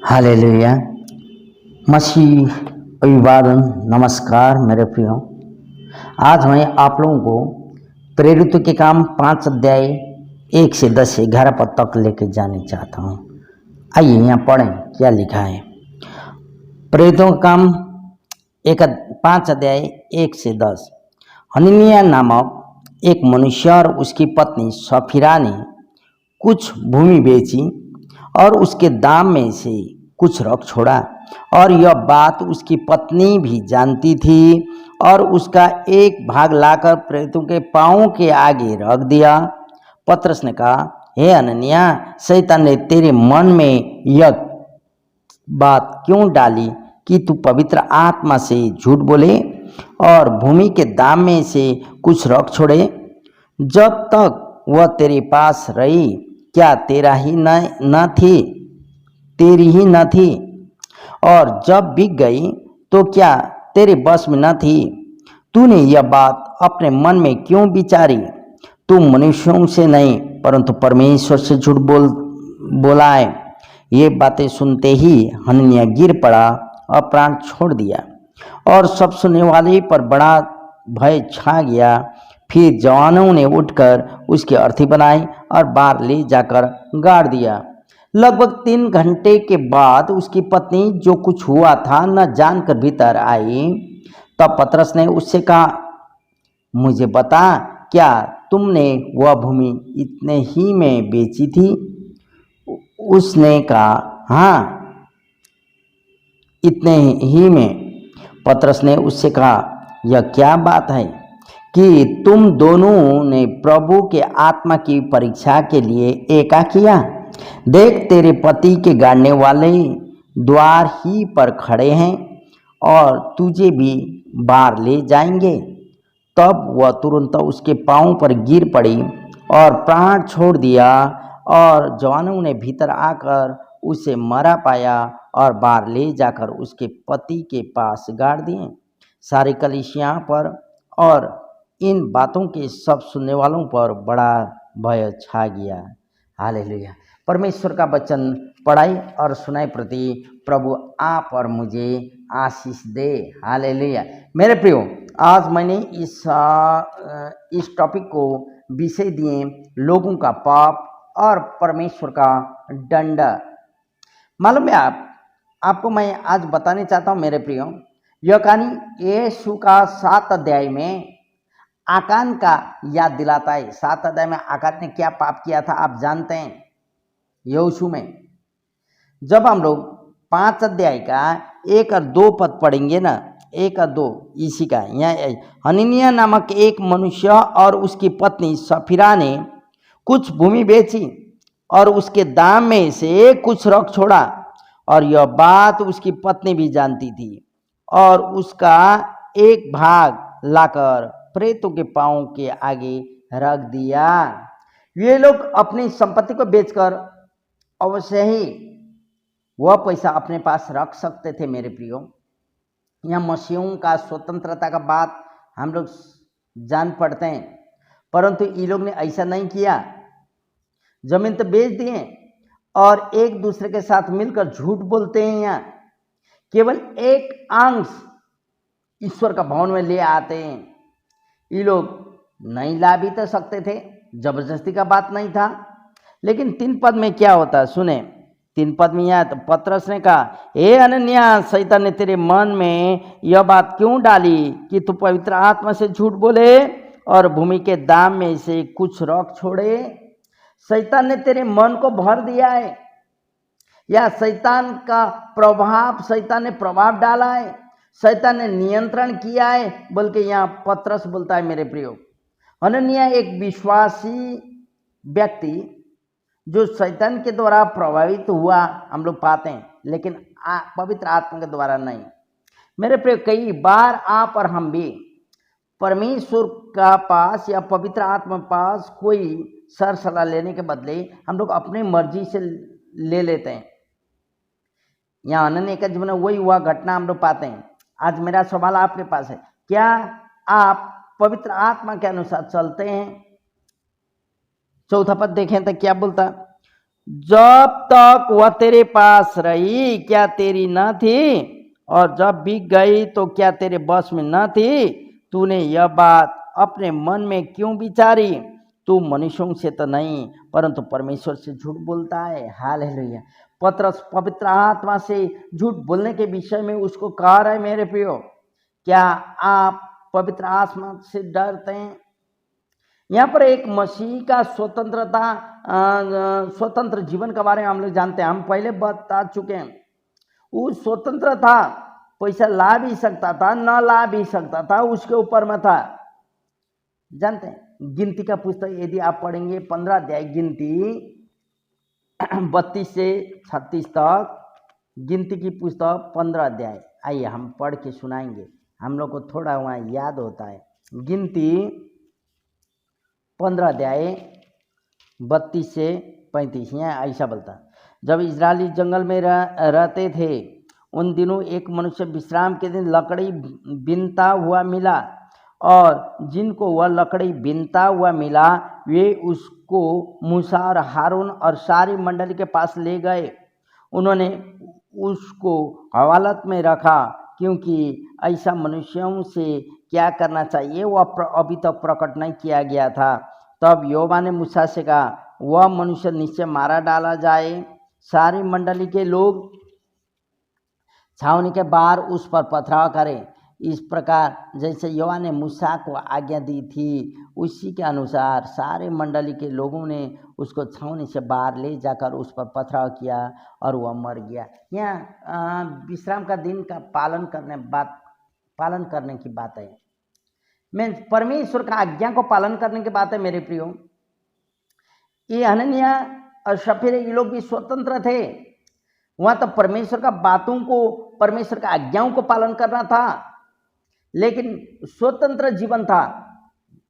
Hallelujah. मसीह अभिवादन। नमस्कार मेरे प्रियो। आज मैं आप लोगों को प्रेरितों के काम 5 अध्याय 1 से 10 से 11 पद तक लेके जाने चाहता हूँ। आइए यहाँ पढ़ें क्या लिखा है। प्रेरितों का काम 5 अध्याय 1 से 10। हननिया नामक एक मनुष्य और उसकी पत्नी सफीरा ने कुछ भूमि बेची और उसके दाम में से कुछ रख छोड़ा, और यह बात उसकी पत्नी भी जानती थी, और उसका एक भाग लाकर प्रेरितों के पांवों के आगे रख दिया। पतरस ने कहा, हे हनन्याह, शैतान ने तेरे मन में यह बात क्यों डाली कि तू पवित्र आत्मा से झूठ बोले और भूमि के दाम में से कुछ रख छोड़े? जब तक वह तेरे पास रही, क्या तेरी ही न थी? और जब बिक गई तो क्या तेरे बस में न थी? तूने यह बात अपने मन में क्यों विचारी? तू मनुष्यों से नहीं परंतु परमेश्वर से झूठ बोला है। ये बातें सुनते ही हनन्याह गिर पड़ा और प्राण छोड़ दिया, और सब सुनने वाले पर बड़ा भय छा गया। फिर जवानों ने उठकर उसकी अर्थी बनाई और बाहर ले जाकर गाड़ दिया। लगभग 3 घंटे के बाद उसकी पत्नी जो कुछ हुआ था न जानकर भीतर आई। तब पतरस ने उससे कहा, मुझे बता, क्या तुमने वह भूमि इतने ही में बेची थी? उसने कहा, हाँ, इतने ही में। पतरस ने उससे कहा, यह क्या बात है कि तुम दोनों ने प्रभु के आत्मा की परीक्षा के लिए एका किया? देख, तेरे पति के गाड़ने वाले द्वार ही पर खड़े हैं और तुझे भी बाहर ले जाएंगे। तब वह तुरंत उसके पांवों पर गिर पड़ी और प्राण छोड़ दिया, और जवानों ने भीतर आकर उसे मरा पाया और बाहर ले जाकर उसके पति के पास गाड़ दिए। सारी कलीसिया पर और इन बातों के सब सुनने वालों पर बड़ा भय छा गया। हालेलुया। परमेश्वर का वचन पढ़ाई और सुनाई प्रति प्रभु आप और मुझे आशीष दे। हालेलुया। मेरे प्रियो, आज मैंने इस टॉपिक को विषय दिए लोगों का पाप और परमेश्वर का दंड। मालूम है आपको मैं आज बताने चाहता हूँ मेरे प्रियो, यह कहानी यीशु का 7 अध्याय में आकान का याद दिलाता है। 7 अध्याय में आकान ने क्या पाप किया था आप जानते हैं। यीशु में जब हम लोग 5 अध्याय का 1 और 2 पद पढ़ेंगे ना, 1 और 2 इसी का, यहाँ हननियाह नामक एक मनुष्य और उसकी पत्नी सफीरा ने कुछ भूमि बेची और उसके दाम में से कुछ रख छोड़ा, और यह बात उसकी पत्नी भी जानती थी, और उसका एक भाग लाकर प्रेतों के पांवों के आगे रख दिया। ये लोग अपनी संपत्ति को बेचकर अवश्य ही वह पैसा अपने पास रख सकते थे। मेरे प्रियो, यहाँ मसीहों का स्वतंत्रता का बात हम लोग जान पड़ते हैं, परंतु ये लोग ने ऐसा नहीं किया। जमीन तो बेच दिए और एक दूसरे के साथ मिलकर झूठ बोलते हैं। यहाँ केवल एक अंश ईश्वर का भवन में ले आते हैं। ये लोग नहीं ला भी तो सकते थे, जबरदस्ती का बात नहीं था। लेकिन 3 पद में क्या होता है सुने। 3 पद में यह तो पतरस ने कहा, हे हनन्याह, शैतान ने तेरे मन में यह बात क्यों डाली कि तू पवित्र आत्मा से झूठ बोले और भूमि के दाम में से कुछ रख छोड़े? शैतान ने तेरे मन को भर दिया है, या शैतान का प्रभाव, शैतान ने प्रभाव डाला है, शैतान ने नियंत्रण किया है, बल्कि यहाँ पतरस बोलता है मेरे प्रियो। हनन्याह एक विश्वासी व्यक्ति जो शैतान के द्वारा प्रभावित हुआ हम लोग पाते हैं, लेकिन पवित्र आत्मा के द्वारा नहीं। मेरे प्रियो, कई बार आप और हम भी परमेश्वर का पास या पवित्र आत्मा पास कोई सर सलाह लेने के बदले हम लोग अपनी मर्जी से ले लेते हैं। यहाँ हनन्याह के जीवन में वही हुआ घटना हम लोग पाते हैं। आज मेरा सवाल आपके पास है, क्या आप पवित्र आत्मा के अनुसार चलते हैं? 4 पद देखें तो क्या बोलता, जब तक वह तेरे पास रही क्या तेरी न थी, और जब बिक गई तो क्या तेरे बस में न थी। तूने यह बात अपने मन में क्यों विचारी। तू मनुष्यों से तो नहीं परंतु परमेश्वर से झूठ बोलता है। हालेलुया। पतरस पवित्र आत्मा से झूठ बोलने के विषय में उसको कह रहा है, मेरे प्रियो, क्या आप पवित्र आत्मा से डरते हैं। यहाँ पर एक मसीह का स्वतंत्र जीवन के बारे में हम लोग जानते हैं, हम पहले बता चुके हैं। वो स्वतंत्र था, पैसा ला भी सकता था, न ला भी सकता था, उसके ऊपर में था। जानते हैं, गिनती का पुस्तक यदि आप पढ़ेंगे 15 अध्याय गिनती 32 से 36 तक, गिनती की पुस्तक 15 अध्याय, आइए हम पढ़ के सुनाएंगे, हम लोग को थोड़ा वहाँ याद होता है। गिनती 15 अध्याय 32 से 35, यहाँ ऐसा बोलता, जब इजरायली जंगल में रहते थे उन दिनों एक मनुष्य विश्राम के दिन लकड़ी बीनता हुआ मिला, और जिनको वह लकड़ी बीनता हुआ मिला वे उसको मूसा और हारून और सारी मंडली के पास ले गए। उन्होंने उसको हवालत में रखा, क्योंकि ऐसा मनुष्यों से क्या करना चाहिए वह अभी तक प्रकट नहीं किया गया था। तब यहोवा ने मूसा से कहा, वह मनुष्य निश्चय मारा डाला जाए। सारी मंडली के लोग छावनी के बाहर उस पर पथराव करें। इस प्रकार जैसे यहोवा ने मूसा को आज्ञा दी थी उसी के अनुसार सारे मंडली के लोगों ने उसको छावनी से बाहर ले जाकर उस पर पथराव किया और वह मर गया। यहाँ विश्राम का दिन का पालन करने की बात है। मैं परमेश्वर का आज्ञा को पालन करने की बात है मेरे प्रियो। ये हनन्याह और सफीरा ये लोग भी स्वतंत्र थे, वहाँ तो परमेश्वर का बातों को, परमेश्वर का आज्ञाओं को पालन करना था, लेकिन स्वतंत्र जीवन था।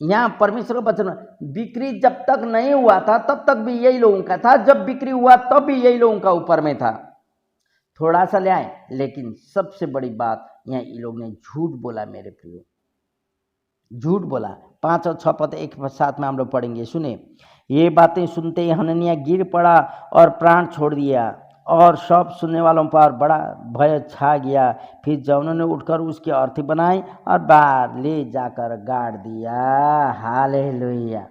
यहाँ परमेश्वर का वचन, बिक्री जब तक नहीं हुआ था तब तक भी यही लोगों का था, जब बिक्री हुआ तब भी यही लोगों का ऊपर में था। थोड़ा सा ले आए, लेकिन सबसे बड़ी बात यहाँ ये लोग ने झूठ बोला मेरे प्रियो, झूठ बोला। 5 और 6 पद एक साथ में हम लोग पढ़ेंगे, सुने। ये बातें सुनते ही हनन्याह गिर पड़ा और प्राण छोड़ दिया, और सब सुनने वालों पर बड़ा भय छा गया। फिर जवानों ने उठकर उसकी अर्थी बनाई और बाहर ले जाकर गाड़ दिया। हालेलुया।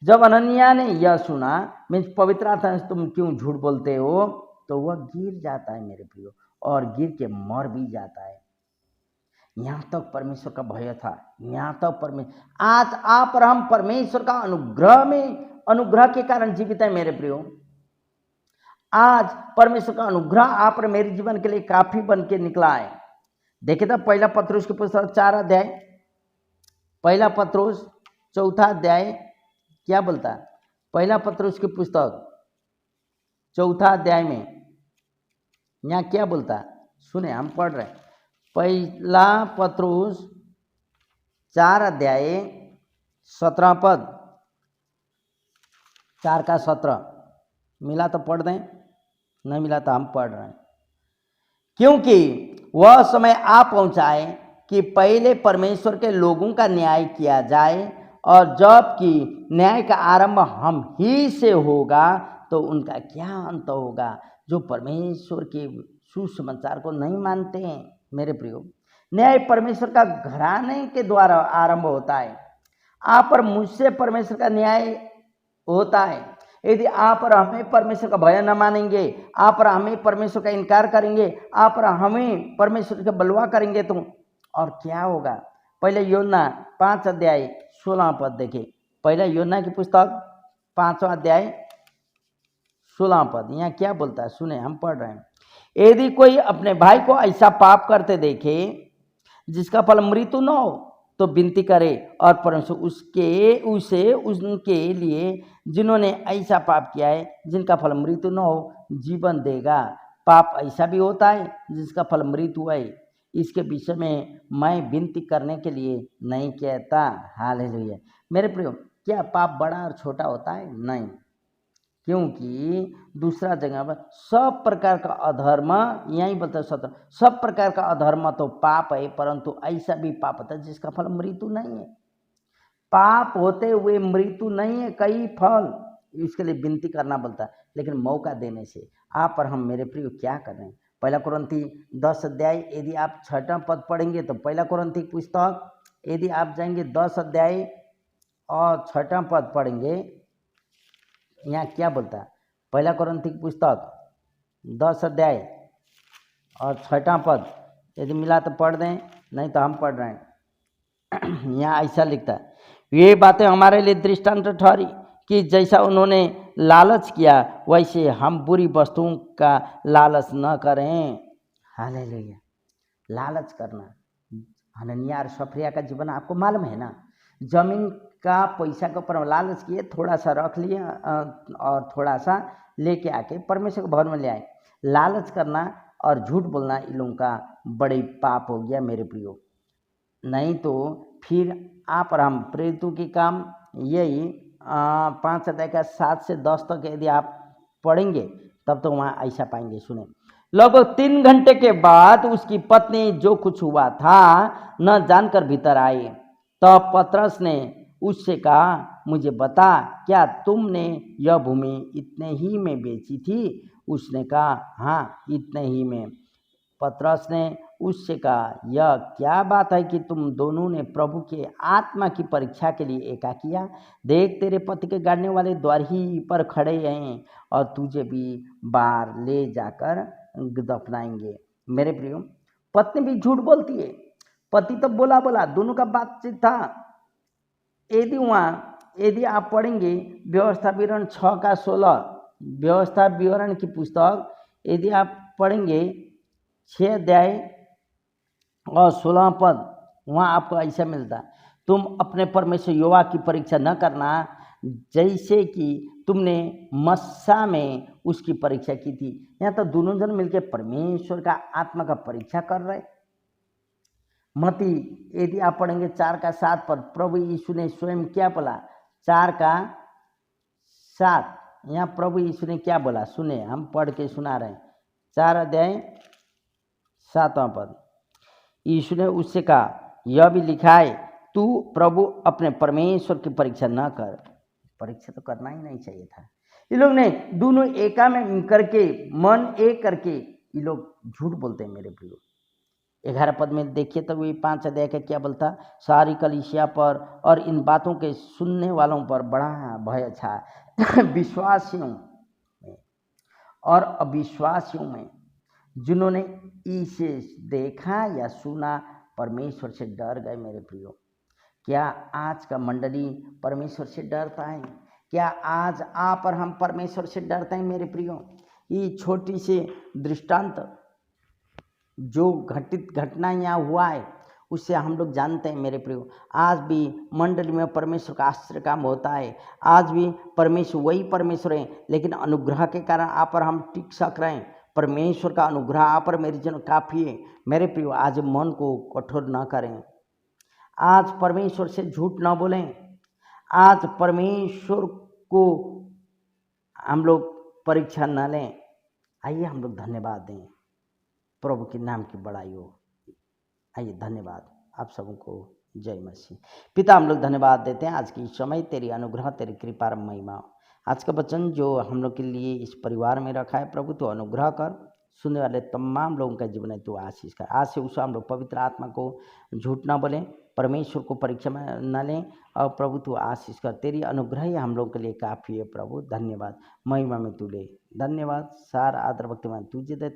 जब हनन्याह ने यह सुना, मैं पवित्र आत्मा से तुम क्यों झूठ बोलते हो, तो वह गिर जाता है मेरे प्रियो, और गिर के मर भी जाता है। यहाँ तक परमेश्वर का भय था, यहाँ तक परमेश्वर। आज आप और हम परमेश्वर का अनुग्रह के कारण जीवित है मेरे प्रियो। आज परमेश्वर का अनुग्रह आप और मेरे जीवन के लिए काफी बन के निकला है। देखे तो पहला पत्रुस की पुस्तक 4 अध्याय, पहला पत्रुस 4 अध्याय क्या बोलता है। पहला पत्रुस की पुस्तक 4 अध्याय में यहाँ क्या बोलता है, सुने, हम पढ़ रहे हैं। पहला पत्रुस 4 अध्याय 17 पद, 4 का 17 मिला तो पढ़ दें, नहीं मिला तो हम पढ़ रहे हैं। क्योंकि वह समय आ पहुंचा है कि पहले परमेश्वर के लोगों का न्याय किया जाए, और जबकि न्याय का आरंभ हम ही से होगा तो उनका क्या अंत होगा जो परमेश्वर के सुसमाचार को नहीं मानते हैं मेरे प्रियो। न्याय परमेश्वर का घराने के द्वारा आरंभ होता है। आप पर मुझसे परमेश्वर का न्याय होता है। यदि आप और हमें परमेश्वर का भय न मानेंगे, आप और हमें परमेश्वर का इनकार करेंगे, आप और हमें परमेश्वर के बलवा करेंगे, तो और क्या होगा। पहले योना 5 अध्याय 16 पद देखे। पहले योना की पुस्तक 5 अध्याय 16 पद, यहाँ क्या बोलता है, सुने, हम पढ़ रहे हैं। यदि कोई अपने भाई को ऐसा पाप करते देखे जिसका फल मृत्यु न हो, तो विनती करे, और परमेश्वर उसे उनके लिए जिन्होंने ऐसा पाप किया है जिनका फल मृत्यु न हो जीवन देगा। पाप ऐसा भी होता है जिसका फल मृत्यु है, इसके विषय में मैं विनती करने के लिए नहीं कहता। हालेलुया। मेरे प्रियो, क्या पाप बड़ा और छोटा होता है? नहीं, क्योंकि दूसरा जगह पर सब प्रकार का अधर्म, यही बोलते हैं, सब प्रकार का अधर्म तो पाप है, परंतु ऐसा भी पाप होता है जिसका फल मृत्यु नहीं है। पाप होते हुए मृत्यु नहीं है, कई फल, इसके लिए विनती करना बोलता है। लेकिन मौका देने से आप और हम मेरे प्रिय क्या कर रहे हैं। पहला कुरिन्थी 10 अध्याय यदि आप 6वां पद पढ़ेंगे तो पहला कुरिन्थी पुस्तक यदि आप जाएंगे 10 अध्याय और 6वां पद पढ़ेंगे, यहाँ क्या बोलता है। पहला कुरिन्थी पुस्तक 10 अध्याय और 6वां पद यदि मिला तो पढ़ दें, नहीं तो हम पढ़ रहे हैं। यहाँ ऐसा लिखता है, ये बातें हमारे लिए दृष्टांत ठहरी कि जैसा उन्होंने लालच किया वैसे हम बुरी वस्तुओं का लालच न करें। हालेलुया। लालच करना, हनन्याह और सफरिया का जीवन आपको मालूम है ना। जमीन का पैसा के ऊपर लालच किए, थोड़ा सा रख लिए और थोड़ा सा लेके आके परमेश्वर के भवन में ले आए। लालच करना और झूठ बोलना इन लोगों का बड़े पाप हो गया मेरे प्रियो। नहीं तो फिर आप और हम प्रेरितों के काम यही 5 अध्याय का 7 से 10 तक यदि आप पढ़ेंगे तब तो वहाँ ऐसा पाएंगे। सुने, लगभग 3 घंटे के बाद उसकी पत्नी जो कुछ हुआ था न जानकर भीतर आई। तब पतरस ने उससे कहा, मुझे बता, क्या तुमने यह भूमि इतने ही में बेची थी? उसने कहा, हाँ, इतने ही में। पतरस ने उससे कहा, यह क्या बात है कि तुम दोनों ने प्रभु के आत्मा की परीक्षा के लिए एका किया? देख, तेरे पति के गाड़ने वाले द्वार ही पर खड़े हैं और तुझे भी बाहर ले जाकर दफनाएंगे। मेरे प्रियो, पत्नी भी झूठ बोलती है, पति तो बोला दोनों का बातचीत था। यदि आप पढ़ेंगे व्यवस्था विवरण 6 का 16, व्यवस्था विवरण की पुस्तक यदि आप पढ़ेंगे 6 अध्याय और 16 पद, वहाँ आपको ऐसा मिलता, तुम अपने परमेश्वर यहोवा की परीक्षा न करना जैसे कि तुमने मस्सा में उसकी परीक्षा की थी। यहाँ तो दोनों जन मिलकर परमेश्वर का आत्मा का परीक्षा कर रहे। मती यदि आप पढ़ेंगे 4 का 7 पद, प्रभु यीशु ने स्वयं क्या बोला। 4 का 7, यहाँ प्रभु यीशु ने क्या बोला, सुने, हम पढ़ के सुना रहे हैं। 4 अध्याय 7वां पद, यीशु ने उससे कहा, यह भी लिखा है, तू प्रभु अपने परमेश्वर की परीक्षा न कर। परीक्षा तो करना ही नहीं चाहिए था। ये लोग ने दोनों एका में करके, मन एक करके ये लोग झूठ बोलते हैं मेरे प्रियो। 11 पद में देखिए तो वही 5 अध्याय का क्या बोलता, सारी कलीसिया पर और इन बातों के सुनने वालों पर बड़ा भय छा विश्वासियों में और अविश्वासियों में, जिन्होंने इसे देखा या सुना परमेश्वर से डर गए। मेरे प्रियो, क्या आज का मंडली परमेश्वर से डरता है? क्या आज आप और हम परमेश्वर से डरते हैं? मेरे प्रियो, ये छोटी सी दृष्टांत जो घटना यहाँ हुआ है उससे हम लोग जानते हैं मेरे प्रियो, आज भी मंडली में परमेश्वर का आश्चर्य काम होता है। आज भी परमेश्वर वही परमेश्वर है, लेकिन अनुग्रह के कारण आप और हम टिक सक रहे हैं। परमेश्वर का अनुग्रह आप पर मेरे जन काफ़ी है। मेरे प्रियो, आज मन को कठोर न करें, आज परमेश्वर से झूठ न बोलें, आज परमेश्वर को हम लोग परीक्षा न लें। आइए हम लोग धन्यवाद दें, प्रभु के नाम की बड़ाई हो। आइए धन्यवाद, आप सबको जय मसीह। पिता, हम लोग धन्यवाद देते हैं आज की समय, तेरी अनुग्रह, तेरी कृपा और महिमा। आज का वचन जो हम लोग के लिए इस परिवार में रखा है प्रभु, तो अनुग्रह कर, सुनने वाले तमाम लोगों का जीवन है तो आशीष कर। आज से उसे हम लोग पवित्र आत्मा को झूठ ना बोलें, परमेश्वर को परीक्षा में न लें, और प्रभु तू आशीष कर। तेरी अनुग्रह ही हम लोग के लिए काफ़ी है प्रभु। धन्यवाद, महिमा में तू ले। धन्यवाद, सारा आदर भक्ति में तुझे देते हैं।